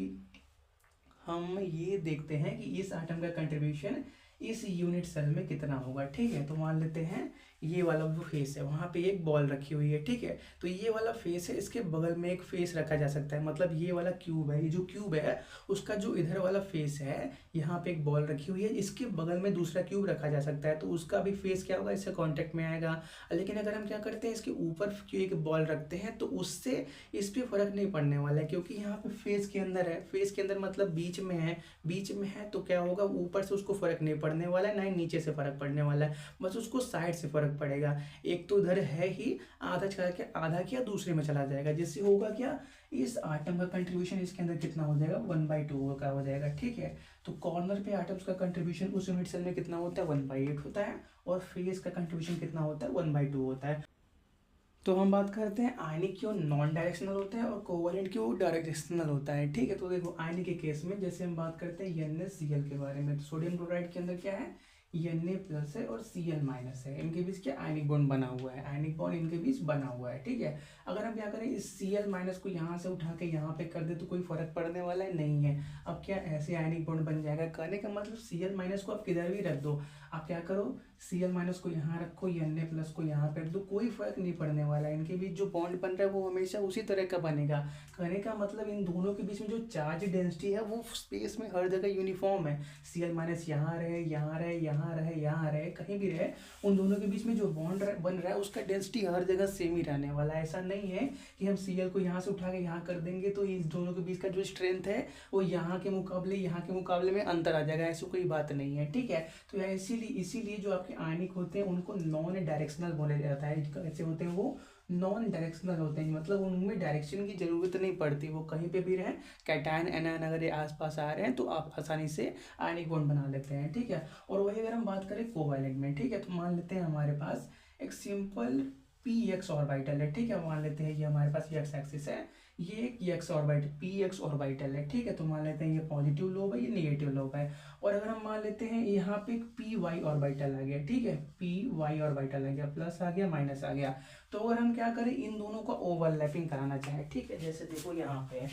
Speaker 1: हम ये देखते हैं कि इस आइटम का कंट्रीब्यूशन इस यूनिट सेल में कितना होगा, ठीक है। तो मान लेते हैं ये वाला जो फेस है वहाँ पे एक बॉल रखी हुई है, ठीक है। तो ये वाला फेस है, इसके बगल में एक फेस रखा जा सकता है, मतलब ये वाला क्यूब है, ये जो क्यूब है उसका जो इधर वाला फेस है, यहाँ पे एक बॉल रखी हुई है, इसके बगल में दूसरा क्यूब रखा जा सकता है, तो उसका भी फेस क्या होगा, इससे कॉन्टेक्ट में आएगा। लेकिन अगर हम क्या करते हैं, इसके ऊपर एक बॉल रखते हैं, तो उससे इस पर फर्क नहीं पड़ने वाला है, क्योंकि यहाँ पे फेस के अंदर है, फेस के अंदर मतलब बीच में है, बीच में है, तो क्या होगा, ऊपर से उसको फर्क नहीं पड़ने वाला है, ना ही नीचे से फर्क पड़ने वाला है, बस उसको साइड से फर्क पड़ेगा। एक तो उधर है ही, आधा चला के आधा क्या दूसरे में चला जाएगा, जिससे होगा क्या, इस आइटम का कंट्रीब्यूशन इसके अंदर कितना हो जाएगा, 1/2 का हो जाएगा, ठीक है। तो कॉर्नर पे आइटम्स का कंट्रीब्यूशन उस यूनिट सेल में कितना होता है, 1/8 होता है, और फेस का कंट्रीब्यूशन कितना होता है, 1/2 होता है। तो हम बात करते हैं आयनिक क्यों नॉन डायरेक्शनल होता है और कोवलेंट क्यों डायरेक्शनल होता है, ठीक है। तो देखो आयनिक के केस में जैसे हम बात करते हैं NaCl के बारे में, तो सोडियम क्लोराइड के अंदर क्या है, Na+ है और Cl- है, इनके बीच क्या आयनिक बॉन्ड बना हुआ है, आयनिक बॉन्ड इनके बीच बना हुआ है, ठीक है। अगर हम क्या करें, इस Cl- को यहाँ से उठा के यहाँ पे कर दे तो कोई फर्क पड़ने वाला है नहीं है। अब क्या ऐसे आयनिक बॉन्ड बन जाएगा, कहने का मतलब Cl- को आप किधर भी रख दो, आप क्या करो, Cl- को यहाँ रखो, Na+ को यहाँ पे रख दो, कोई फर्क नहीं पड़ने वाला है, इनके बीच जो बॉन्ड बन रहा है वो हमेशा उसी तरह का बनेगा। कहने का मतलब इन दोनों के बीच में जो चार्ज डेंसिटी है वो स्पेस में हर जगह यूनिफॉर्म है। Cl- यहाँ रहे, यहाँ रहे, यहाँ रहे, यहाँ रहे, कहीं भी रहे, उन दोनों के बीच में जो बॉन्ड बन रहा है उसका डेंसिटी हर जगह सेम ही रहने वाला है। ऐसा नहीं है कि हम Cl को यहाँ से उठा के यहाँ कर देंगे तो इस दोनों के बीच का जो स्ट्रेंथ है वो यहाँ के मुकाबले में अंतर आ जाएगा, ऐसी कोई बात नहीं है, ठीक है। तो इसीलिए जो आपके आयनिक होते हैं उनको नॉन डायरेक्शनल बोला जाता है। कैसे होते हैं वो, नॉन डायरेक्शनल होते हैं, मतलब उनमें डायरेक्शन की जरूरत नहीं पड़ती, वो कहीं पे भी रहें, कैटायन एनायन अगर ये आसपास आ रहे हैं तो आप आसानी से आयनिक बॉन्ड बना लेते हैं, ठीक है। और वही अगर हम बात करें कोवैलेंट में, ठीक है, तो मान लेते हैं हमारे पास एक सिंपल px ऑर्बिटल है, ठीक है। मान लेते हैं ये हमारे पास x एक्सिस है, ये एक x ऑर्बिटल px ऑर्बिटल है, ठीक है। तो मान लेते हैं ये पॉजिटिव लोब है, ये नेगेटिव लोब है। और अगर हम मान लेते हैं यहाँ पे एक py ऑर्बिटल आ गया, ठीक है, py ऑर्बिटल आ गया, प्लस आ गया, माइनस आ गया। तो अगर हम क्या करें, इन दोनों का ओवरलैपिंग कराना चाहे, ठीक है, जैसे देखो यहाँ पे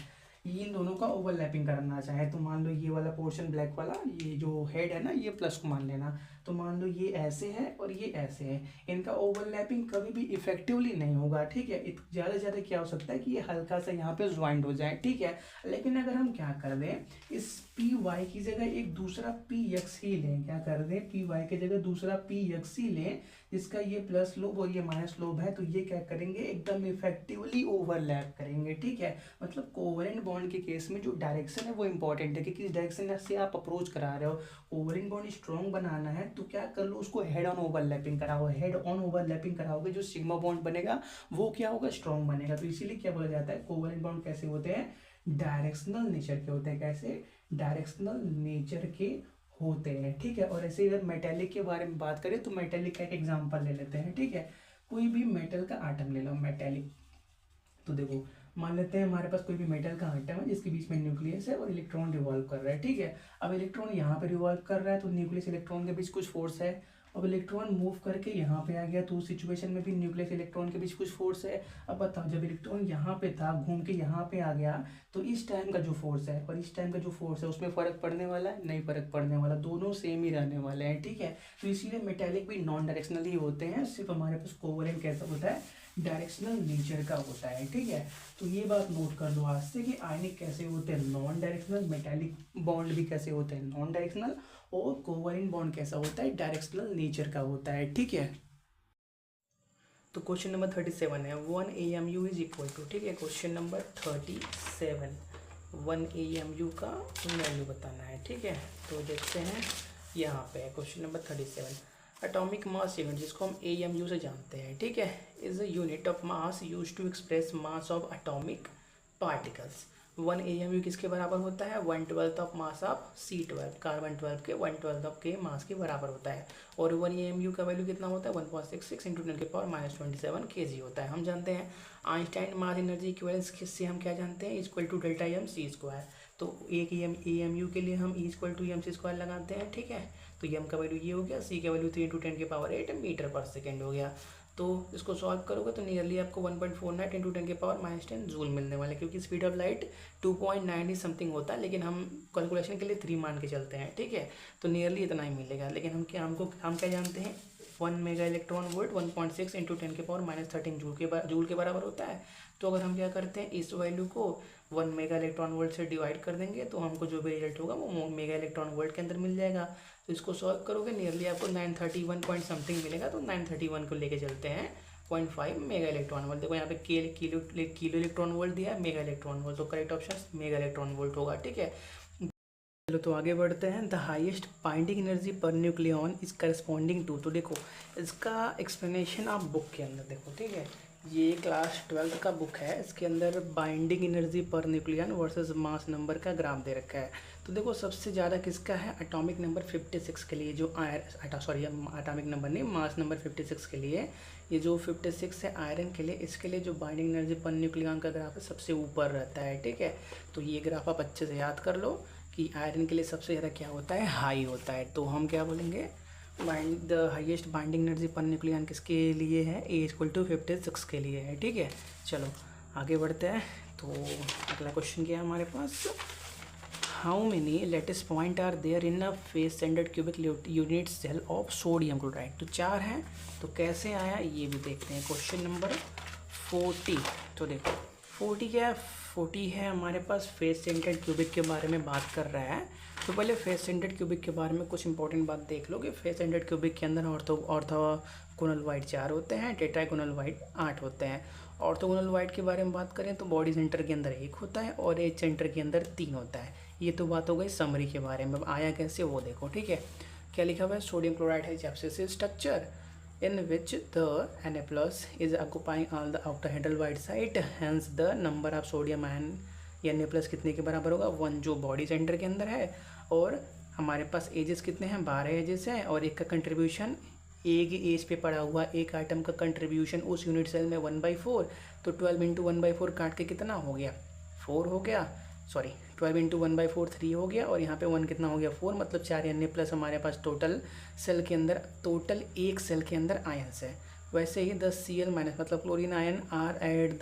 Speaker 1: इन दोनों का ओवरलैपिंग करना चाहे तो मान लो ये वाला पोर्शन ब्लैक वाला, ये जो हेड है ना, ये प्लस को मान लेना। तो मान लो ये ऐसे है और ये ऐसे है, इनका ओवरलैपिंग कभी भी इफेक्टिवली नहीं होगा, ठीक है। ज़्यादा से ज़्यादा क्या हो सकता है कि ये हल्का सा यहाँ पे ज्वाइंट हो जाए, ठीक है। लेकिन अगर हम क्या कर दें, इस py की जगह एक दूसरा px ही लें, क्या कर दें, py की जगह दूसरा px ही लें, जिसका ये प्लस लोब और ये माइनस लोब है, तो ये क्या करेंगे, एकदम इफेक्टिवली ओवरलैप करेंगे, ठीक है। मतलब कोवलेंट बॉन्ड के केस में जो डायरेक्शन है वो इंपॉर्टेंट है कि किस डायरेक्शन से आप अप्रोच करा रहे हो। कोवलेंट बॉन्ड स्ट्रॉन्ग बनाना है तो क्या कर लो, उसको हेड ऑन ओवरलैपिंग कराओ, हेड ऑन ओवरलैपिंग कराओगे, जो सिग्मा बॉन्ड बनेगा वो क्या होगा, स्ट्रॉन्ग बनेगा। तो इसीलिए क्या बोला जाता है, कोवलेंट बॉन्ड कैसे होते हैं, डायरेक्शनल नेचर के होते हैं। कैसे, डायरेक्शनल नेचर के होते हैं, ठीक है। और ऐसे अगर मेटेलिक के बारे में बात करें तो मेटेलिक का एक एग्जांपल ले लेते हैं, ठीक है। कोई भी मेटल का आटम ले लो, मेटेलिक, तो देखो मान लेते हैं हमारे पास कोई भी मेटल का आइटम है जिसके बीच में न्यूक्लियस है और इलेक्ट्रॉन रिवॉल्व कर रहा है, ठीक है। अब इलेक्ट्रॉन यहाँ पे रिवॉल्व कर रहा है तो न्यूक्लियस इलेक्ट्रॉन के बीच कुछ फोर्स है। अब इलेक्ट्रॉन मूव करके यहाँ पे आ गया तो उस सिचुएशन में भी न्यूक्लियस इलेक्ट्रॉन के बीच कुछ फोर्स है। अब बताओ, जब इलेक्ट्रॉन यहाँ पे था, घूम के यहाँ पे आ गया, तो इस टाइम का जो फोर्स है और इस टाइम का जो फोर्स है उसमें फर्क पड़ने वाला है, नहीं फर्क पड़ने वाला, दोनों सेम ही रहने वाले हैं, ठीक है। तो इसीलिए मेटेलिक भी नॉन डायरेक्शनल ही होते हैं, सिर्फ हमारे पास कोवलेंट कैसा होता है, डायरेक्शनल नेचर का होता है, ठीक है। तो ये बात नोट कर लो आज से कि आयनिक कैसे होते हैं, नॉन डायरेक्शनल, मेटालिक बॉन्ड भी कैसे होते हैं, नॉन डायरेक्शनल, और कोवलेंट बॉन्ड कैसा होता है, डायरेक्शनल नेचर का होता है, ठीक है। तो क्वेश्चन नंबर 37 है 1 AMU इज इक्वल टू, ठीक है, क्वेश्चन नंबर 37 1 AMU का वैल्यू बताना है, ठीक है। तो देखते हैं यहाँ पे question number 37, atomic mass unit जिसको हम AMU से जानते हैं, ठीक है, is a unit of mass use to express mass of atomic particles. 1 AMU किसके बराबर होता है? 1/12 of mass of C12, carbon 12 के 1/12 ऑफ के मास के बराबर होता है। और 1 AMU का वैल्यू कितना होता है? 1.66 × 10⁻⁻27 kg होता है। हम जानते हैं आइंस्टाइन मास एनर्जी इक्विवेलेंस किससे हम क्या जानते हैं? Equal to delta m c square. तो एक AMU के लिए हम इक्वल टू MC स्क्वायर लगाते हैं, ठीक है। तो M का वैल्यू ये हो गया, C का वैल्यू 3 × 10⁸ मीटर पर सेकेंड हो गया। तो इसको सॉल्व करोगे तो नियरली आपको 1.49 × 10⁻⁻10 जूल मिलने वाला है, क्योंकि स्पीड ऑफ लाइट 2.90 समथिंग होता है, लेकिन हम कैलकुलेशन के लिए 3 मान के चलते हैं, ठीक है। तो नियरली इतना ही मिलेगा। लेकिन हम क्या जानते हैं? 1 मेगा इलेक्ट्रॉन वोल्ट 1.6 × 10⁻13 जूल के बराबर होता है। तो अगर हम क्या करते हैं, इस वैल्यू को 1 मेगा इलेक्ट्रॉन वोल्ट से डिवाइड कर देंगे तो हमको जो भी रिजल्ट होगा वो मेगा इलेक्ट्रॉन वोल्ट के अंदर मिल जाएगा। तो इसको सॉल्व करोगे नियरली आपको 931 पॉइंट समथिंग मिलेगा। तो 931 को लेके चलते हैं 0.5 मेगा इलेक्ट्रॉन वोल्ट। देखो यहाँ पे किलो इलेक्ट्रॉन वोल्ट दिया है, मेगा इलेक्ट्रॉन वोल्ट, तो correct option mega electron volt होगा, ठीक है। चलो तो आगे बढ़ते हैं। The highest binding energy per nucleon is corresponding to. तो देखो इसका एक्सप्लेनेशन आप बुक के अंदर देखो, ठीक है। ये क्लास 12 का बुक है, इसके अंदर binding energy per nucleon versus mass number का ग्राफ दे रखा है। तो देखो सबसे ज़्यादा किसका है? एटॉमिक नंबर 56 के लिए, जो एटॉमिक नंबर नहीं, मास नंबर 56 के लिए। ये जो 56 है आयरन के लिए, इसके लिए जो बाइंडिंग एनर्जी पर न्यूक्लियन का ग्राफ है सबसे ऊपर रहता है, ठीक है। तो ये ग्राफ आप अच्छे से याद कर लो कि आयरन के लिए सबसे ज़्यादा क्या होता है? हाई होता है। तो हम क्या बोलेंगे? The highest binding energy per nucleon किसके लिए है? A = 56 के लिए है, ठीक है। चलो आगे बढ़ते हैं। तो अगला क्वेश्चन क्या है हमारे पास? How many lattice point are there in a face standard cubic unit cell of sodium chloride? तो 4 हैं। तो कैसे आया ये भी देखते हैं। Question number 40। तो देखो 40 क्या है? 40 है हमारे पास फेस सेंटर्ड क्यूबिक के बारे में बात कर रहा है। तो पहले फेस सेंटर्ड क्यूबिक के बारे में कुछ इंपॉर्टेंट बात देख लो कि फेस सेंटर्ड क्यूबिक के अंदर ऑर्थोगोनल वाइड 4 होते हैं, टेट्रागोनल वाइड 8 होते हैं। ऑर्थोगोनल वाइड के बारे में बात करें तो बॉडी सेंटर के अंदर 1 होता है और एज सेंटर के अंदर 3 होता है। ये तो बात हो गई समरी के बारे में। आया कैसे वो देखो, ठीक है। क्या लिखा हुआ है? सोडियम क्लोराइड है एब्सिसिव structure in which the Na+ is occupying all the octahedral wide side, hence the number of sodium ion Na+ कितने के बराबर होगा? 1, जो बॉडी सेंटर के अंदर है। और हमारे पास एजेस कितने हैं? 12 एजेस हैं। और एक का कंट्रीब्यूशन, एक एज पे पड़ा हुआ एक आइटम का कंट्रीब्यूशन उस यूनिट सेल में 1/4। तो 12 × 1/4 काट के कितना हो गया? 4 हो गया। सॉरी 12 × 1/4 3 हो गया। और यहाँ पे 1 कितना हो गया? 4, मतलब 4 Na+ हमारे पास टोटल सेल के अंदर, टोटल एक सेल के अंदर आयन्स है। वैसे ही 10 Cl- मतलब chlorine ion are at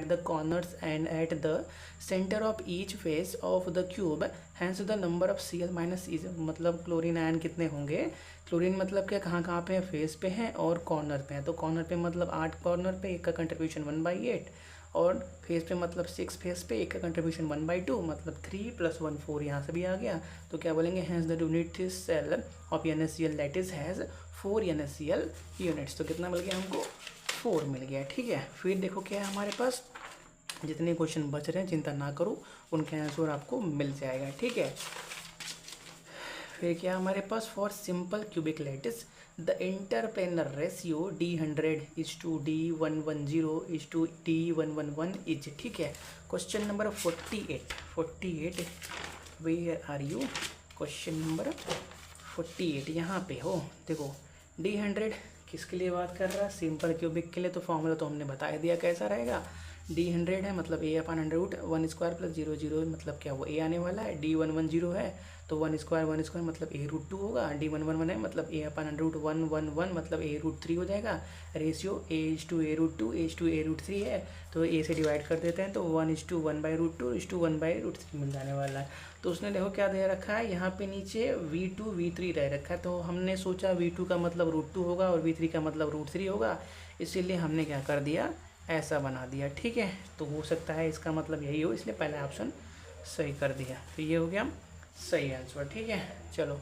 Speaker 1: the corners and at the centre of each face of the cube, hence the number of Cl- is, मतलब क्लोरीन आयन कितने होंगे? क्लोरीन मतलब क्या, कहाँ पे है? फेस पे है और कॉर्नर पे है। तो कॉर्नर पे मतलब 8 कॉर्नर पे, एक का कंट्रीब्यूशन 1/8। और फेस पे मतलब 6 फेस पे, एक का कंट्रीब्यूशन 1/2, मतलब 3 + 1 4 यहाँ से भी आ गया। तो क्या बोलेंगे? Has the unit cell of NaCl that is has 4 NaCl units. तो कितना मिल गया हमको? 4 मिल गया, ठीक है। फिर देखो क्या है हमारे पास, जितने क्वेश्चन बच रहे हैं चिंता ना करो, उनका आंसर आपको मिल जाएगा, ठीक है। फिर क्या हमारे पास? For simple cubic lattice the interplanar ratio D100:D110:D111 is, ठीक है। Question number 48 where are you? Question number 48 यहाँ पे हो। देखो D100 किसके लिए बात कर रहा है? सिंपल क्यूबिक के लिए। तो फॉर्मूला तो हमने बता दिया कैसा रहेगा। D100 है मतलब A/√1² + 0 0 मतलब क्या, वो A आने वाला है। D110 है तो 1² मतलब A√2 होगा। D111 है मतलब A/√1 मतलब A√3 हो जाएगा। रेशियो A:√2 A:√3 है तो A से डिवाइड कर देते हैं तो 1:1/√2 1/√3 मिल जाने वाला है। तो उसने देखो क्या दे रखा है यहाँ पे नीचे V2 V3 रह रखा है। तो हमने सोचा V2 का मतलब √2 होगा और V3 का मतलब √3 होगा, इसीलिए हमने क्या कर दिया, ऐसा बना दिया, ठीक है। तो हो सकता है इसका मतलब यही हो, इसलिए पहला ऑप्शन सही कर दिया। तो ये हो गया सही आंसर, ठीक है। चलो